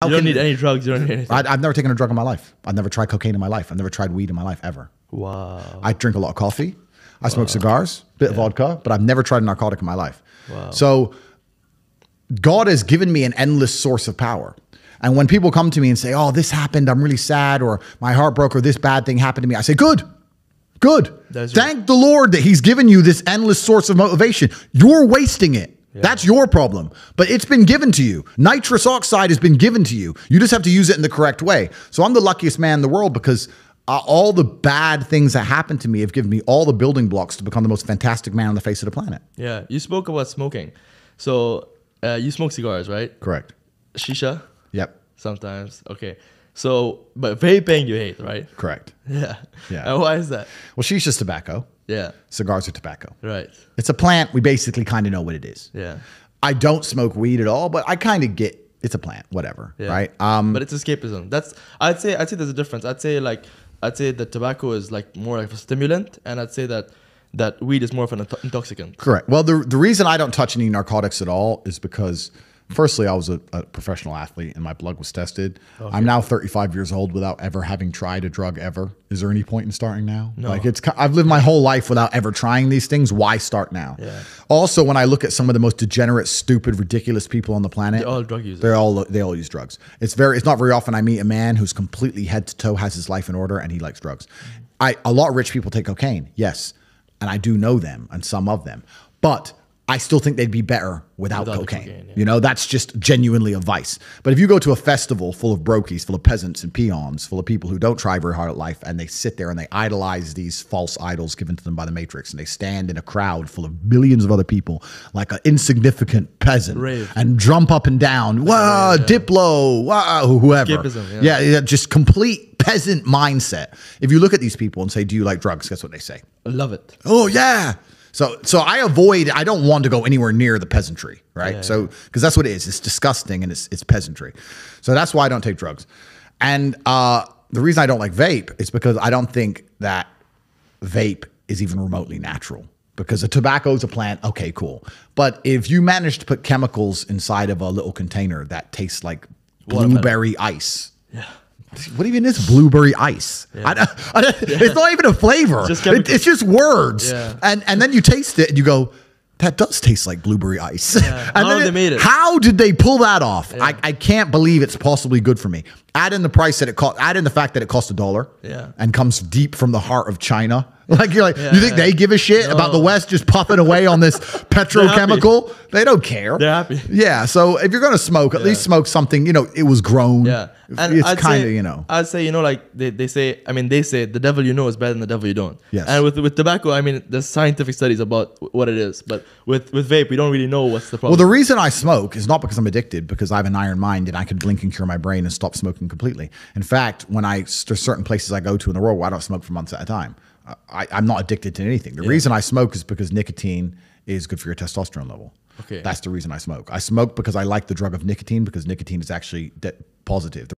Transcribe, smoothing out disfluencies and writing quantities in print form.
You don't need any drugs. You don't need anything. I've never taken a drug in my life. I've never tried cocaine in my life. I've never tried weed in my life ever. Wow. I drink a lot of coffee. I smoke cigars, bit of vodka, but I've never tried a narcotic in my life. Wow. So God has given me an endless source of power. And when people come to me and say, oh, this happened, I'm really sad, or my heart broke, or this bad thing happened to me, I say, good. Thank the Lord that he's given you this endless source of motivation. You're wasting it. Yeah. That's your problem. But it's been given to you. Nitrous oxide has been given to you. You just have to use it in the correct way. So I'm the luckiest man in the world because all the bad things that happened to me have given me all the building blocks to become the most fantastic man on the face of the planet. Yeah. You spoke about smoking. So you smoke cigars, right? Correct. Shisha? Yep. Sometimes. Okay. So, but vaping you hate, right? Correct. Yeah. Yeah. And why is that? Well, shisha's tobacco. Yeah. Cigars are tobacco. Right. It's a plant. We basically kind of know what it is. Yeah. I don't smoke weed at all, but I kind of get it's a plant, whatever. Yeah. Right. But it's escapism. I'd say there's a difference. I'd say that tobacco is like more like a stimulant, and I'd say that weed is more of an intoxicant. Correct. Well, the reason I don't touch any narcotics at all is because, firstly, I was a professional athlete and my blood was tested. Okay. I'm now 35 years old without ever having tried a drug ever. Is there any point in starting now? No. Like I've lived my whole life without ever trying these things. Why start now? Yeah. Also, when I look at some of the most degenerate, stupid, ridiculous people on the planet, they're all drug users. They all use drugs. It's not very often I meet a man who's completely head to toe, has his life in order, and he likes drugs. A lot of rich people take cocaine, yes, and I do know them and some of them, but I still think they'd be better without cocaine. Yeah. You know, that's just genuinely a vice. But if you go to a festival full of brokies, full of peasants and peons, full of people who don't try very hard at life, and they sit there and they idolize these false idols given to them by the Matrix, and they stand in a crowd full of millions of other people like an insignificant peasant and jump up and down, wow, Diplo, wow, whoever. Yeah, just complete peasant mindset. If you look at these people and say, do you like drugs? Guess what they say? I love it. Oh, yeah. So I don't want to go anywhere near the peasantry, right? Yeah, so, because that's what it is. It's disgusting and it's peasantry. So that's why I don't take drugs. And the reason I don't like vape is because I don't think that vape is even remotely natural. Because a tobacco is a plant, okay, cool. But if you manage to put chemicals inside of a little container that tastes like blueberry ice. Yeah. What even is blueberry ice? Yeah. It's not even a flavor. It's just words. Yeah. And then you taste it and you go, that does taste like blueberry ice. Yeah. How did they pull that off? Yeah. I can't believe it's possibly good for me. Add in the price that it cost. Add in the fact that it costs $1. Yeah. And comes deep from the heart of China. Like you think they give a shit about the West just puffing away on this petrochemical? They don't care. They're happy. Yeah. So if you're gonna smoke, at least smoke something. You know, it was grown. Yeah. And it's kind of, you know. I'd say, you know, like they say the devil you know is better than the devil you don't. Yes. And with tobacco, I mean, there's scientific studies about what it is, but with vape, we don't really know what's the problem. Well, the reason I smoke is not because I'm addicted, because I have an iron mind and I can blink and cure my brain and stop smoking completely. In fact, there's certain places I go to in the world where I don't smoke for months at a time. I'm not addicted to anything. The reason I smoke is because nicotine is good for your testosterone level. Okay. That's the reason I smoke. I smoke because I like the drug of nicotine, because nicotine is actually positive.